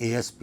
ASP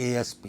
ASP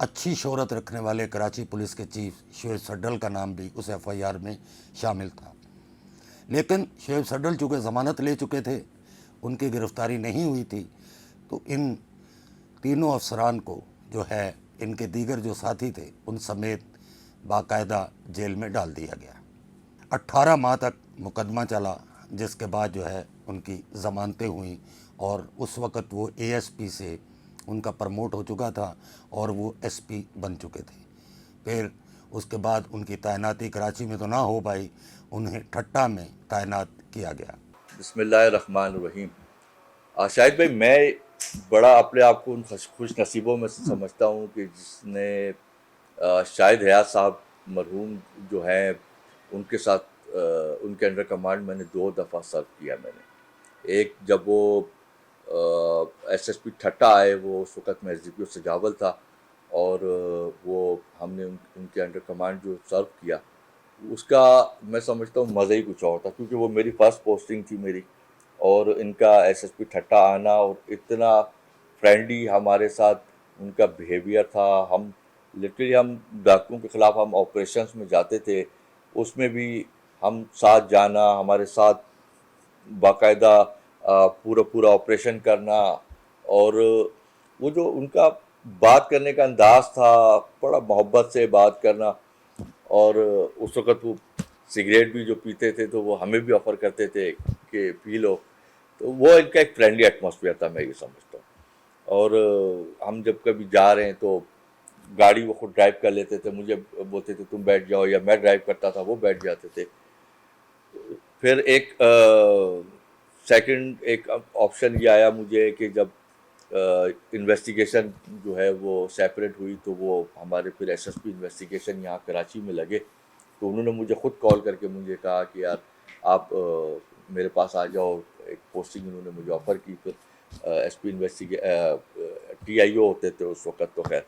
اچھی شہرت رکھنے والے کراچی پولیس کے چیف شعیب سڈل کا نام بھی اس ایف آئی آر میں شامل تھا، لیکن شعیب سڈل چونکہ ضمانت لے چکے تھے، ان کی گرفتاری نہیں ہوئی تھی، تو ان تینوں افسران کو جو ہے ان کے دیگر جو ساتھی تھے ان سمیت باقاعدہ جیل میں ڈال دیا گیا۔ 18 ماہ تک مقدمہ چلا، جس کے بعد جو ہے ان کی ضمانتیں ہوئیں، اور اس وقت وہ اے ایس پی سے ان کا پرموٹ ہو چکا تھا اور وہ ایس پی بن چکے تھے۔ پھر اس کے بعد ان کی تعیناتی کراچی میں تو نہ ہو پائی، انہیں ٹھٹا میں تعینات کیا گیا۔ بسم اللہ الرحمن الرحیم۔ شاہد بھائی، میں بڑا اپنے آپ کو ان خوش نصیبوں میں سے سمجھتا ہوں کہ جس نے شاہد حیات صاحب مرحوم جو ہیں ان کے ساتھ ان کے انڈر کمانڈ میں نے 2 دفعہ سرو کیا۔ میں نے ایک جب وہ ایس ایس پی ٹھٹا آئے، وہ اس وقت میں ایس ڈی پی او سجاول تھا، اور وہ ہم نے ان کے انڈر کمانڈ جو سرو کیا، اس کا میں سمجھتا ہوں مزہ ہی کچھ اور تھا، کیونکہ وہ میری فرسٹ پوسٹنگ تھی میری، اور ان کا ایس ایس پی ٹھٹا آنا اور اتنا فرینڈلی ہمارے ساتھ ان کا بیہیویئر تھا۔ ہم لٹرلی ہم ڈاکوؤں کے خلاف ہم آپریشنس میں جاتے تھے، اس میں بھی ہم ساتھ جانا، ہمارے ساتھ باقاعدہ پورا آپریشن کرنا، اور وہ جو ان کا بات کرنے کا انداز تھا، بڑا محبت سے بات کرنا، اور اس وقت وہ سگریٹ بھی جو پیتے تھے تو وہ ہمیں بھی آفر کرتے تھے کہ پی لو، تو وہ ان کا ایک فرینڈلی ایٹماسفیئر تھا، میں یہ سمجھتا ہوں۔ اور ہم جب کبھی جا رہے ہیں تو گاڑی وہ خود ڈرائیو کر لیتے تھے، مجھے بولتے تھے تم بیٹھ جاؤ، یا میں ڈرائیو کرتا تھا وہ بیٹھ جاتے تھے۔ پھر ایک سیکنڈ ایک آپشن یہ آیا مجھے کہ جب انویسٹیگیشن جو ہے وہ سیپریٹ ہوئی، تو وہ ہمارے پھر ایس ایس پی انویسٹیگیشن یہاں کراچی میں لگے، تو انہوں نے مجھے خود کال کر کے مجھے کہا کہ یار آپ میرے پاس آ جاؤ، ایک پوسٹنگ انہوں نے مجھے آفر کی۔ پھر ایس پی ٹی آئی او ہوتے تھے اس وقت، تو خیر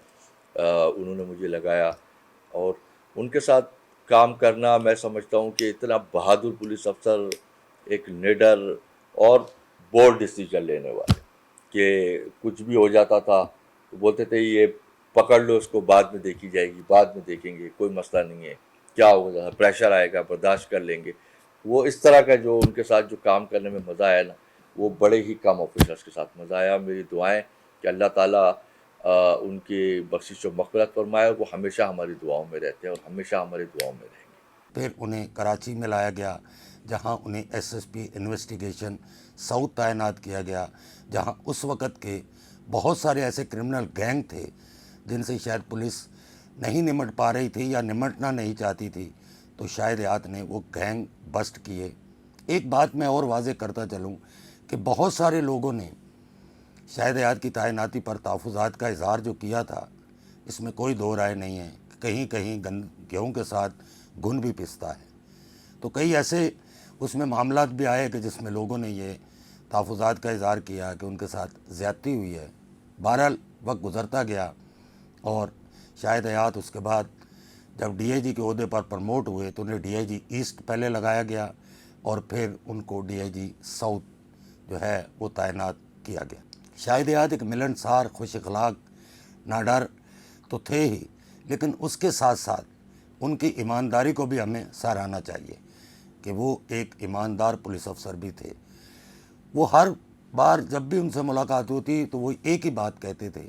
انہوں نے مجھے لگایا، اور ان کے ساتھ کام کرنا میں سمجھتا ہوں کہ اتنا بہادر پولیس افسر، ایک نیڈر اور بولڈ ڈیسیجن لینے والے، کہ کچھ بھی ہو جاتا تھا تو بولتے تھے یہ پکڑ لو اس کو، بعد میں دیکھی جائے گی، بعد میں دیکھیں گے، کوئی مسئلہ نہیں ہے، کیا ہوگا، پریشر آئے گا برداشت کر لیں گے۔ وہ اس طرح کا جو ان کے ساتھ جو کام کرنے میں مزہ آیا نا، وہ بڑے ہی کم آفیسرس کے ساتھ مزہ آیا۔ میری دعائیں کہ اللہ تعالیٰ ان کی بخشش و مغفرت فرمائے، وہ ہمیشہ ہماری دعاؤں میں رہتے ہیں اور ہمیشہ ہماری دعاؤں میں رہیں گے۔ پھر انہیں کراچی میں لایا گیا، جہاں انہیں S S P investigation south تعینات کیا گیا، جہاں اس وقت کے بہت سارے ایسے کرمنل گینگ تھے جن سے شاید پولیس نہیں نمٹ پا رہی تھی یا نمٹنا نہیں چاہتی تھی، تو شاہد حیات نے وہ گینگ بسٹ کیے۔ ایک بات میں اور واضح کرتا چلوں کہ بہت سارے لوگوں نے شاہد حیات کی تعیناتی پر تحفظات کا اظہار جو کیا تھا، اس میں کوئی دو رائے نہیں ہے، کہیں کہیں گیہوں کے ساتھ گھن بھی پستا ہے۔ تو کئی ایسے اس میں معاملات بھی آئے کہ جس میں لوگوں نے یہ تحفظات کا اظہار کیا کہ ان کے ساتھ زیادتی ہوئی ہے۔ بہرحال وقت گزرتا گیا، اور شاہد حیات اس کے بعد جب ڈی آئی جی کے عہدے پر پرموٹ ہوئے تو انہیں ڈی آئی جی ایسٹ پہلے لگایا گیا، اور پھر ان کو ڈی آئی جی ساؤتھ جو ہے وہ تعینات کیا گیا۔ شاہد حیات ایک ملنسار، خوش اخلاق، ناڈر تو تھے ہی، لیکن اس کے ساتھ ساتھ ان کی ایمانداری کو بھی ہمیں سراہنا چاہیے کہ وہ ایک ایماندار پولیس افسر بھی تھے۔ وہ ہر بار جب بھی ان سے ملاقات ہوتی تو وہ ایک ہی بات کہتے تھے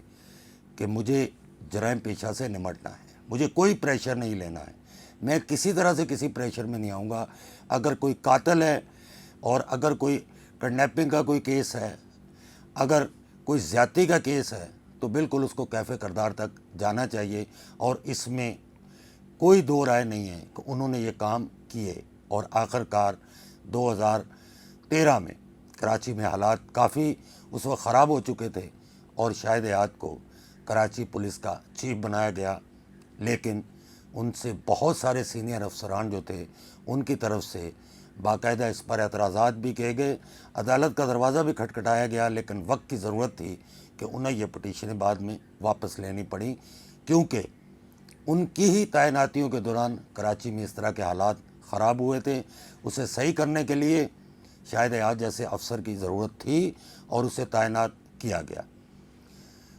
کہ مجھے جرائم پیشہ سے نمٹنا ہے، مجھے کوئی پریشر نہیں لینا ہے، میں کسی طرح سے کسی پریشر میں نہیں آؤں گا۔ اگر کوئی قاتل ہے، اور اگر کوئی کڈنیپنگ کا کوئی کیس ہے، اگر کوئی زیادتی کا کیس ہے، تو بالکل اس کو کیفے کردار تک جانا چاہیے، اور اس میں کوئی دو رائے نہیں ہے کہ انہوں نے یہ کام کیے۔ اور آخر کار 2013 میں کراچی میں حالات کافی اس وقت خراب ہو چکے تھے، اور شاہد حیات کو کراچی پولیس کا چیف بنایا گیا، لیکن ان سے بہت سارے سینئر افسران جو تھے ان کی طرف سے باقاعدہ اس پر اعتراضات بھی کیے گئے، عدالت کا دروازہ بھی کھٹکھٹایا گیا، لیکن وقت کی ضرورت تھی کہ انہیں یہ پٹیشنیں بعد میں واپس لینی پڑیں، کیونکہ ان کی ہی تعیناتیوں کے دوران کراچی میں اس طرح کے حالات خراب ہوئے تھے۔ اسے صحیح کرنے کے لیے شاہد حیات جیسے افسر کی ضرورت تھی، اور اسے تعینات کیا گیا۔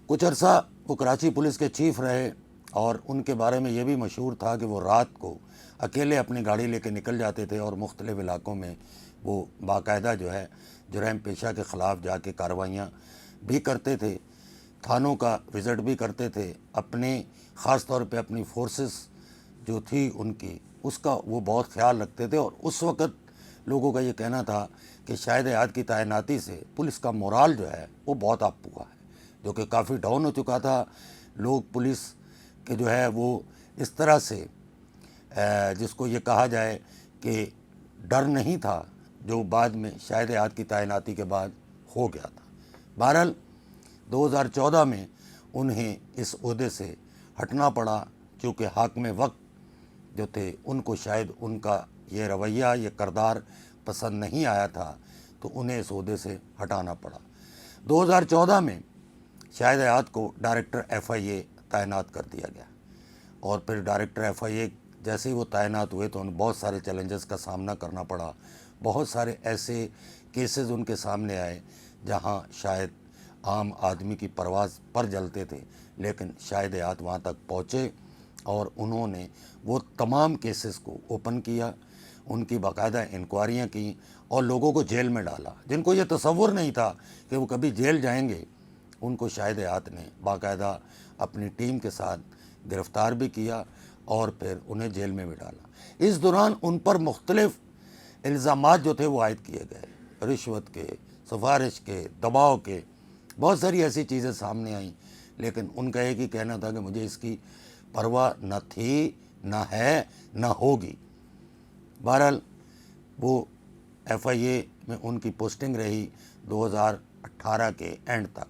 کچھ عرصہ وہ کراچی پولیس کے چیف رہے اور ان کے بارے میں یہ بھی مشہور تھا کہ وہ رات کو اکیلے اپنی گاڑی لے کے نکل جاتے تھے اور مختلف علاقوں میں وہ باقاعدہ جو ہے جرائم پیشہ کے خلاف جا کے کارروائیاں بھی کرتے تھے، تھانوں کا وزٹ بھی کرتے تھے، اپنے خاص طور پہ اپنی فورسز جو تھی ان کی اس کا وہ بہت خیال رکھتے تھے۔ اور اس وقت لوگوں کا یہ کہنا تھا کہ شاہد حیات کی تعیناتی سے پولیس کا مورال جو ہے وہ بہت اپ ہوا ہے، جو کہ کافی ڈاؤن ہو چکا تھا۔ لوگ پولیس کے جو ہے وہ اس طرح سے جس کو یہ کہا جائے کہ ڈر نہیں تھا جو بعد میں شاہد حیات کی تعیناتی کے بعد ہو گیا تھا۔ بہرحال 2014 میں انہیں اس عہدے سے ہٹنا پڑا، چونکہ حاکم وقت جو تھے ان کو شاید ان کا یہ رویہ یہ کردار پسند نہیں آیا تھا، تو انہیں اس عہدے سے ہٹانا پڑا۔ 2014 میں شاہد حیات کو ڈائریکٹر ایف آئی اے تعینات کر دیا گیا، اور پھر ڈائریکٹر ایف آئی اے جیسے ہی وہ تعینات ہوئے تو انہیں بہت سارے چیلنجز کا سامنا کرنا پڑا۔ بہت سارے ایسے کیسز ان کے سامنے آئے جہاں شاید عام آدمی کی پرواز پر جلتے تھے، لیکن شاہد حیات وہاں تک پہنچے اور انہوں نے وہ تمام کیسز کو اوپن کیا، ان کی باقاعدہ انکوائریاں کیں اور لوگوں کو جیل میں ڈالا۔ جن کو یہ تصور نہیں تھا کہ وہ کبھی جیل جائیں گے، ان کو شاہد حیات نے باقاعدہ اپنی ٹیم کے ساتھ گرفتار بھی کیا اور پھر انہیں جیل میں بھی ڈالا۔ اس دوران ان پر مختلف الزامات جو تھے وہ عائد کیے گئے، رشوت کے، سفارش کے، دباؤ کے، بہت ساری ایسی چیزیں سامنے آئیں، لیکن ان کا ایک ہی کہنا تھا کہ مجھے اس کی پرواہ نہ تھی، نہ ہے، نہ ہوگی۔ بہرحال وہ ایف آئی اے میں ان کی پوسٹنگ رہی 2018 کے اینڈ تک،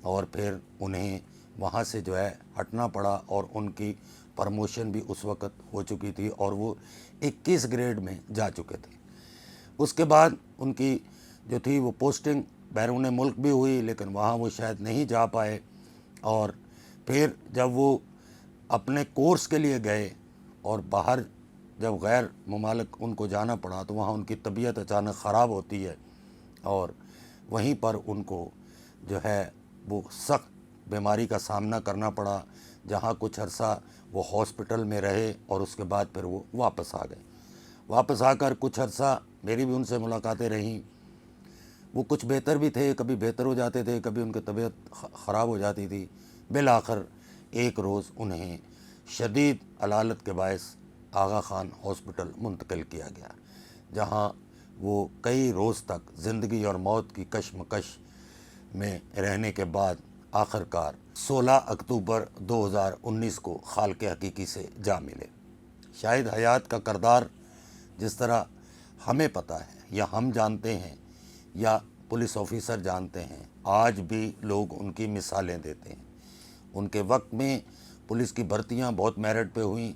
اور پھر انہیں وہاں سے جو ہے ہٹنا پڑا اور ان کی پروموشن بھی اس وقت ہو چکی تھی اور وہ 21 گریڈ میں جا چکے تھے۔ اس کے بعد ان کی جو تھی وہ پوسٹنگ بیرون ملک بھی ہوئی، لیکن وہاں وہ شاید نہیں جا پائے، اور پھر جب وہ اپنے کورس کے لیے گئے اور باہر جب غیر ممالک ان کو جانا پڑا تو وہاں ان کی طبیعت اچانک خراب ہوتی ہے، اور وہیں پر ان کو جو ہے وہ سخت بیماری کا سامنا کرنا پڑا، جہاں کچھ عرصہ وہ ہاسپٹل میں رہے اور اس کے بعد پھر وہ واپس آ گئے۔ واپس آ کر کچھ عرصہ میری بھی ان سے ملاقاتیں رہیں۔ وہ کچھ بہتر بھی تھے، کبھی بہتر ہو جاتے تھے، کبھی ان کی طبیعت خراب ہو جاتی تھی۔ بالآخر ایک روز انہیں شدید علالت کے باعث آغا خان ہاسپٹل منتقل کیا گیا، جہاں وہ کئی روز تک زندگی اور موت کی کشمکش میں رہنے کے بعد آخرکار 16 اکتوبر 2019 کو خالق حقیقی سے جا ملے۔ شاہد حیات کا کردار جس طرح ہمیں پتہ ہے یا ہم جانتے ہیں یا پولیس آفیسر جانتے ہیں، آج بھی لوگ ان کی مثالیں دیتے ہیں۔ ان کے وقت میں پولیس کی بھرتیاں بہت میرٹ پہ ہوئیں،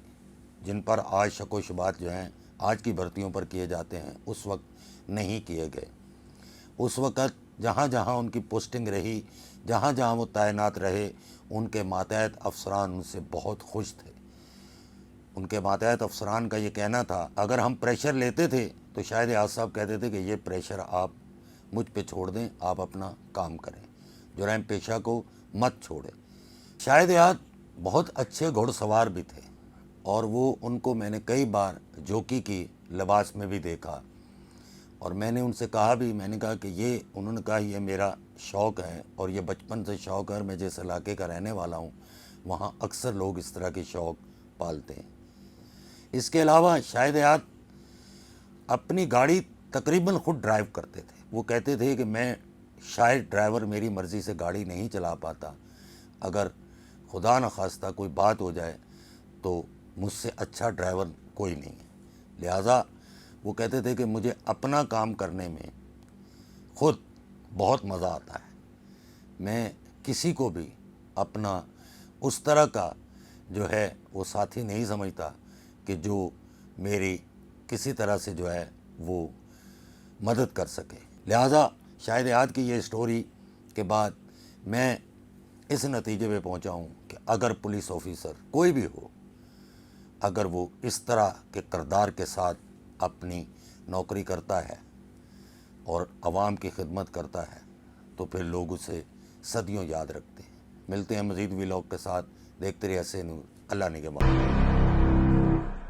جن پر آج شک و شبہات جو ہیں آج کی بھرتیوں پر کیے جاتے ہیں، اس وقت نہیں کیے گئے۔ اس وقت جہاں جہاں ان کی پوسٹنگ رہی، جہاں جہاں وہ تعینات رہے، ان کے ماتحت افسران ان سے بہت خوش تھے۔ ان کے ماتحت افسران کا یہ کہنا تھا، اگر ہم پریشر لیتے تھے تو شاید حیات صاحب کہتے تھے کہ یہ پریشر آپ مجھ پہ چھوڑ دیں، آپ اپنا کام کریں، جرائم پیشہ کو مت چھوڑیں۔ شاہد حیات بہت اچھے گھوڑ سوار بھی تھے، اور وہ ان کو میں نے کئی بار جوکی کی لباس میں بھی دیکھا، اور میں نے ان سے کہا بھی، میں نے کہا کہ یہ، انہوں نے کہا یہ میرا شوق ہے اور یہ بچپن سے شوق ہے، اور میں جس علاقے کا رہنے والا ہوں وہاں اکثر لوگ اس طرح کی شوق پالتے ہیں۔ اس کے علاوہ شاہد حیات اپنی گاڑی تقریباً خود ڈرائیو کرتے تھے۔ وہ کہتے تھے کہ میں شاید ڈرائیور میری مرضی سے گاڑی نہیں چلا پاتا، اگر خدا نخواستہ کوئی بات ہو جائے تو مجھ سے اچھا ڈرائیور کوئی نہیں ہے۔ لہٰذا وہ کہتے تھے کہ مجھے اپنا کام کرنے میں خود بہت مزہ آتا ہے، میں کسی کو بھی اپنا اس طرح کا جو ہے وہ ساتھی نہیں سمجھتا کہ جو میری کسی طرح سے جو ہے وہ مدد کر سکے۔ لہٰذا شاہد حیات کی یہ سٹوری کے بعد میں اس نتیجے پہ پہنچا ہوں کہ اگر پولیس آفیسر کوئی بھی ہو، اگر وہ اس طرح کے کردار کے ساتھ اپنی نوکری کرتا ہے اور عوام کی خدمت کرتا ہے تو پھر لوگ اسے صدیوں یاد رکھتے ہیں۔ ملتے ہیں مزید ولاگ کے ساتھ. دیکھتے رہیے ایسے نور. اللہ نگہبان.